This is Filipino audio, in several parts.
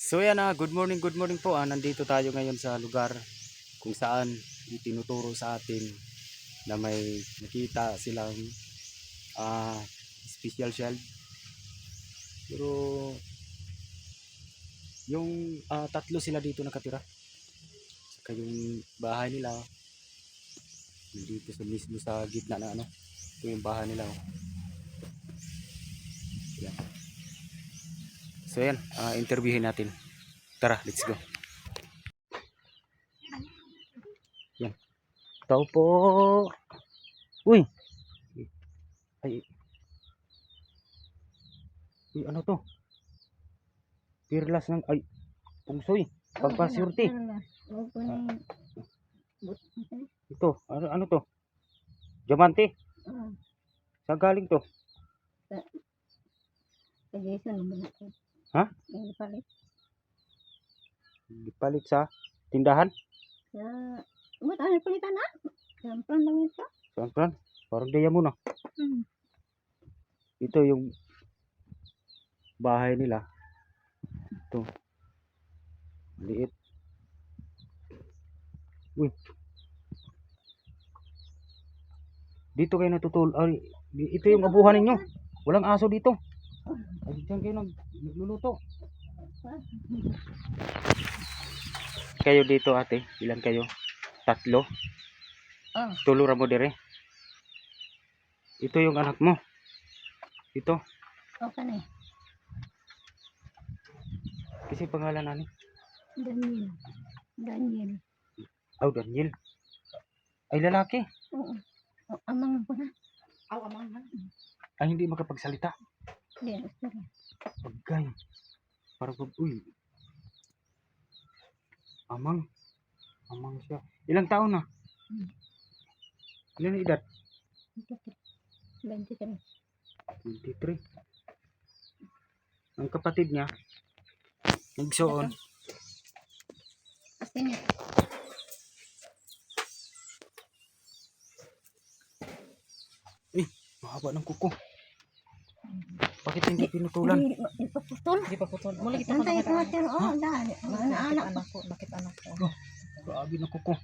So yan good morning po. Nandito tayo ngayon sa lugar kung saan itinuturo sa atin na may nakita silang ah, special shell. Pero yung tatlo sila dito nakatira. Saka yung bahay nila dito sa mismo sa gitna na ano. Ito yung bahay nila. Yan. So yan, interviewin natin. Tara, let's go. Yan. Tao po. Uy. Ay. Uy, ano to? Pirlas ng ay pungsoy. Pagpasyurti. Ito, ano to? Diamante. Saan galing to? Ha? Dipalit sa tindahan? Ano palitan na? Sampran lang ito. Saan? Parang diamond Ito yung bahay nila. Ito. Liit. Uy. Dito kayo natutulog. Ito yung abuhan ninyo. Walang aso dito. Ay, dyan kayo nagluluto. Kayo dito ate. Ilan kayo? Tatlo? Tulura mo dire. Ito yung anak mo. Ito. Okay na eh. Kasi pangalan nani? Daniel. Oh, Daniel. Ay, lalaki. Oo. Amang po na. Amang na. Ay, hindi makapagsalita. Hindi, sorry. Pagkay. Parang, uy. Amang siya. Ilang taon na? Ilan na edad? 23. 23. Ang kapatid niya, nagsuon. Asin niya. Mahaba ng kuko. Bakit hindi pinutulan? Hindi pa putol. Hindi pa putol. Mula kita ko Antay ko nakita natin. Oo, dahil. Mga anak ko. nakita anak ko. Grabe ng kuko.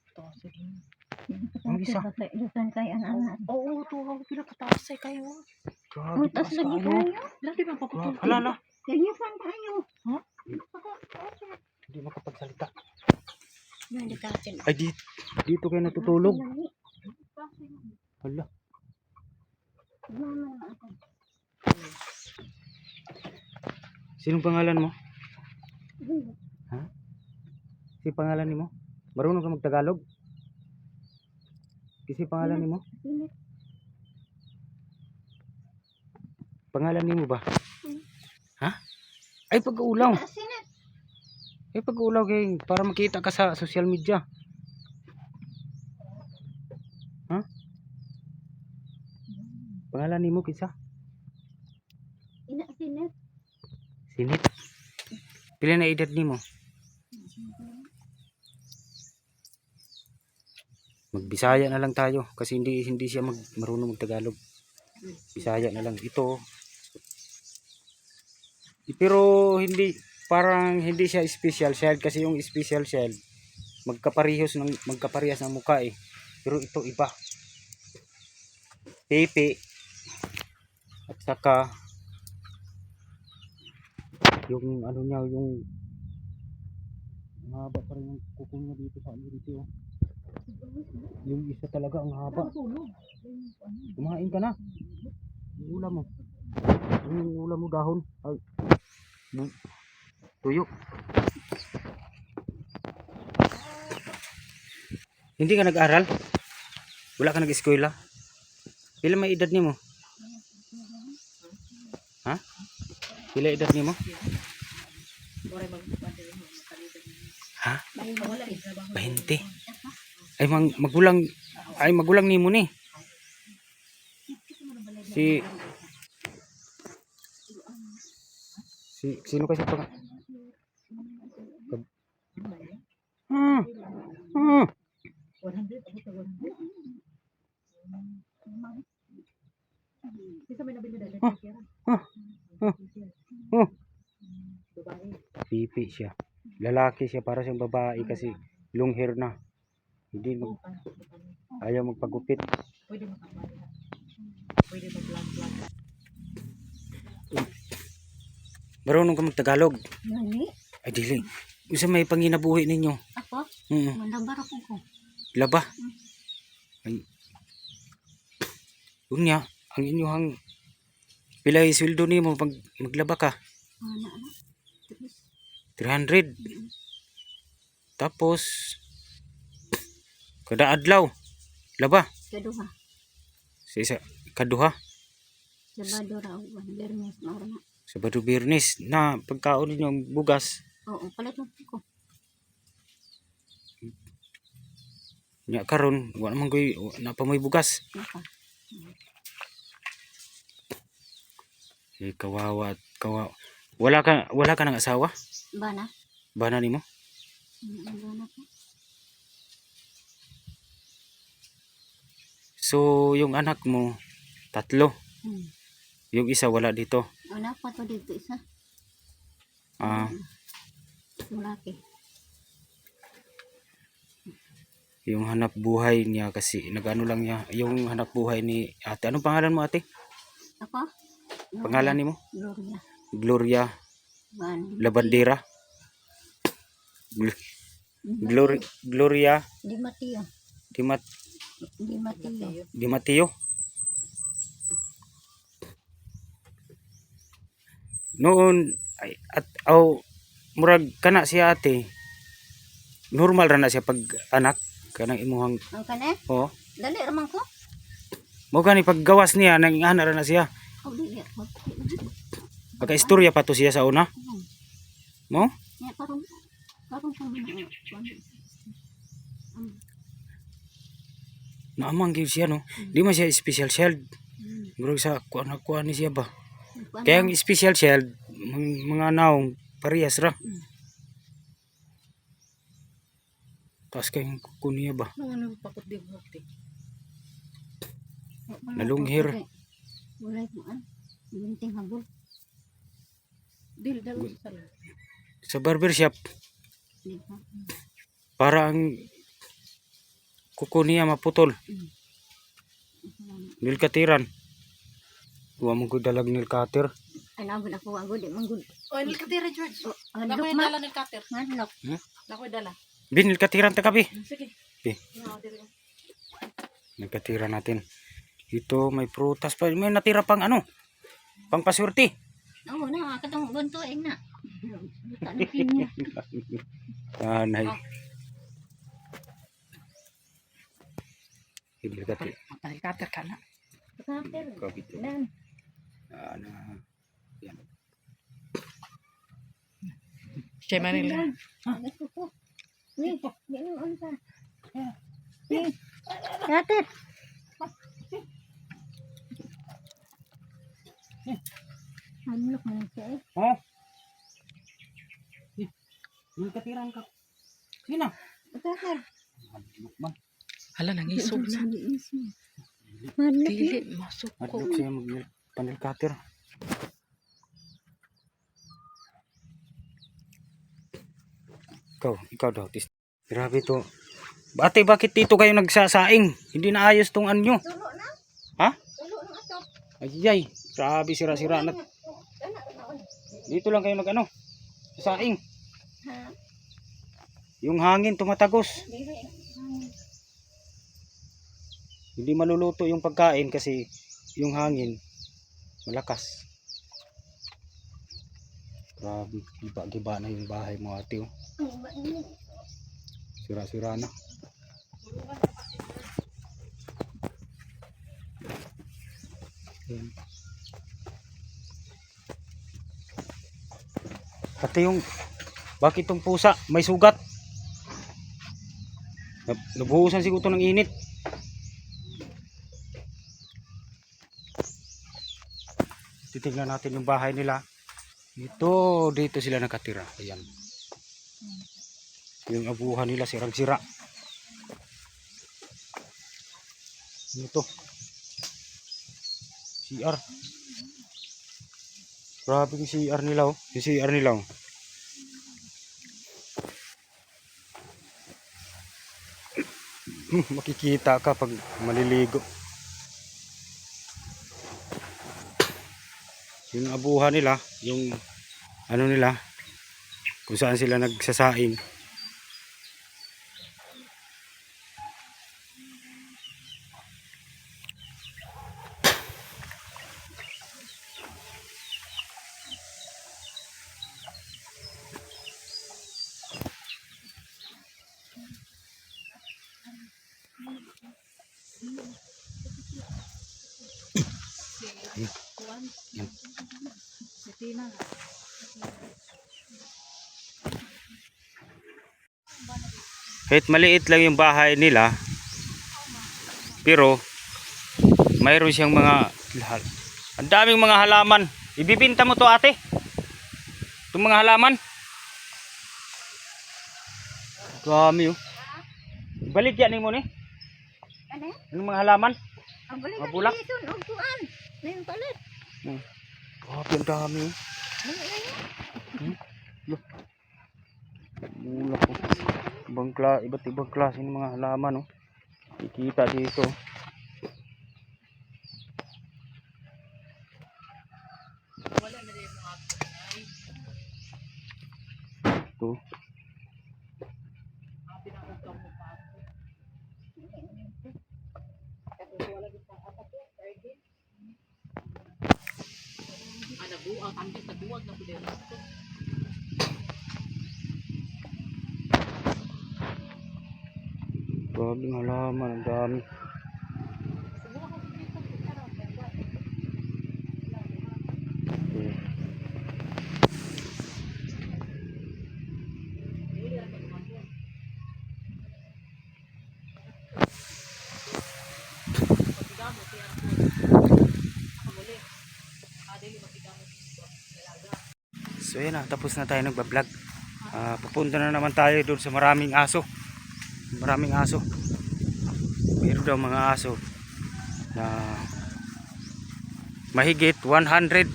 Ito, sige. Ang isa. Lutan kay anak. Oo, ito. Pinakataas ay kayo. Grabe Utas taas lagi kayo. kayo. Lagi bang paputol? Halala. Kaya fan kayo. Ha? Hindi makapagsalita. Hindi kasin. Ay, dito kayo natutulog. Hala. Sinong pangalan mo? Ha? Si pangalan ni mo? Marunong ka magtagalog? Kasi pangalan ni mo? Pangalan ni mo ba? Ha? Ay, pag-uulaw. Ay, pag-uulaw kayo para makita ka sa social media. Ha? Pangalan ni mo kisa? Ina sinet. Sinit. Pila na edad ni mo? Magbisaya na lang tayo kasi hindi siya marunong magtagalog. Bisaya na lang ito. Pero hindi parang hindi siya special child kasi yung special child magkaparehas ng mukha eh. Pero ito iba. Pepe at saka yung ano niya yung haba pa rin yung kuko niya dito sa dito. Yung isa talaga ang haba. Kumain ka na. Yung ulam mo dahon. Ay. Tuyo. Hindi ka nag-aral? Wala ka nag-eskwela? Pila may edad nimo? Ha? Pila edad nimo? Ha? 20. Ay magulang nimo ni. Sino kasi pag Oh, Babae. pipi siya. Lalaki siya para siyang babae kasi long hair na. Hindi mag, ayaw magpagupit. Pwede makapala. Pwede mag-vlog. Marunong ka mag-Tagalog. Nani? Ay dili. Usa may panginabuhi ninyo. Ako? Mm. Mandabar ako ko. Laba. Ay. Unya, ang inyong pilay sweldo nimo pag maglaba ka. Ana ana. Terus 300. Tapos kada adlaw laba kaduha. sa isa kaduha Sabado raw. Bernes mauna. Sabado Biyernes na pagkaon ninyo ang bugas Oo, palit mo ko. nya karon wa naman koy na pa may bugas. Naka. Kawawa wala ka ng asawa Bana. bana nimo. Bana ko. So yung anak mo tatlo, yung isa wala dito. Wala pa to dito isa. Ah, Malaki. yung hanap buhay niya kasi nagano lang niya yung hanap buhay ni ate. Anong pangalan mo ate? Ako? Pangalan nimo? Gloria. Gloria Ban. Labandera. Gloria Di Mateo. Dimat Di Mateo. Di Mateo. Noon ay at murag kana siya ate. Normal ra na siya pag anak kanang imuhang Ang kane? oh. Dali ramang ko. Mo gani paggawas niya nang ana ra na siya. Oh, dili ako. Pagka-istorya pa to siya sa una. Mo? Ya parang sa mga. Naamang gyud siya no. Di man siya special child. Murag sa kuan ni siya ba. Kaya ang special child mga naong parehas ra. Tas kay kuniya ba. Ano pakot di mo ti. Nalunghir. Wala mo an. Gunting habol. Dil dalo sa Sa barbershop Di ba? para ang kuko niya maputol. Nilkatiran. Wa mo gud dalag nilkatir. Ay nagud ako agud di manggud. Oh, ni katira George. Hadlok Nakoy ma. dala ni kater. Hadlok. Nakoy dala. Bin nilkatiran ta kabi. Sige. Bi. No, dili. Nilkatiran natin. Ito may prutas pa, may natira pang ano? Pang pasurti. Oo na katong bunto na. Buta na pinya. Anay. Nilkati. Matay kater ka na. Kater. Kabit. Dan. Ana. Yan. Siya Manila. Gusto ko. Ni, di mo on ka. Ni. Kater. Hadlok man siya eh. Oh. Nilkatiran ka. Sino? Kater. Man. Hala nang isog na. Hadlok. Dili masuk ko. Adlok siya panilkatir. Ikaw daw. Grabe to. Ate, bakit dito kayo nagsasaing? Hindi na ayos tong anyo. Tulo na. Ha? Tulo na ato. Ayay, grabe sira-sira na. Dito lang kayo nag-ano, saing. Ha. Yung hangin tumatagos. Dili. Hindi maluluto yung pagkain kasi yung hangin malakas. Grabe, giba-giba na yung bahay mo ate. Oh. Sira-sira na. Ayan. Pati yung bakit tong pusa may sugat? Nabuhusan siguro ito ng init. Titignan natin yung bahay nila. Dito sila nakatira. Ayan. Yung abuhan nila sirang-sira. Ano to? CR. Grabe yung CR nila oh. Yung CR nila oh. Makikita ka pag maliligo. Yung abuhan nila, yung ano nila, kung saan sila nagsasaing. Yan. Kahit maliit lang yung bahay nila, pero mayroon siyang mga ang daming mga halaman. Ibibinta mo to ate? Itong mga halaman? Dami oh. Balik yan mo ni. Ano? Yung mga halaman? Ang balik Mga bulak? isun og kuan. Mayong palit. Grabe ang dami oh. Bulak oh. Iba't ibang klase ng mga halaman oh. Ikita dito. Ito. Grabe ang halaman, ang dami. So yun na, tapos na tayo nagbablog. Pupunta na naman tayo doon sa maraming aso. Maraming aso. Meron daw mga aso na mahigit 100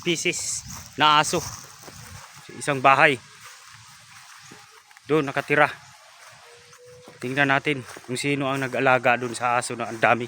pieces na aso sa isang bahay. Doon nakatira. Tingnan natin kung sino ang nag-alaga doon sa aso na ang dami.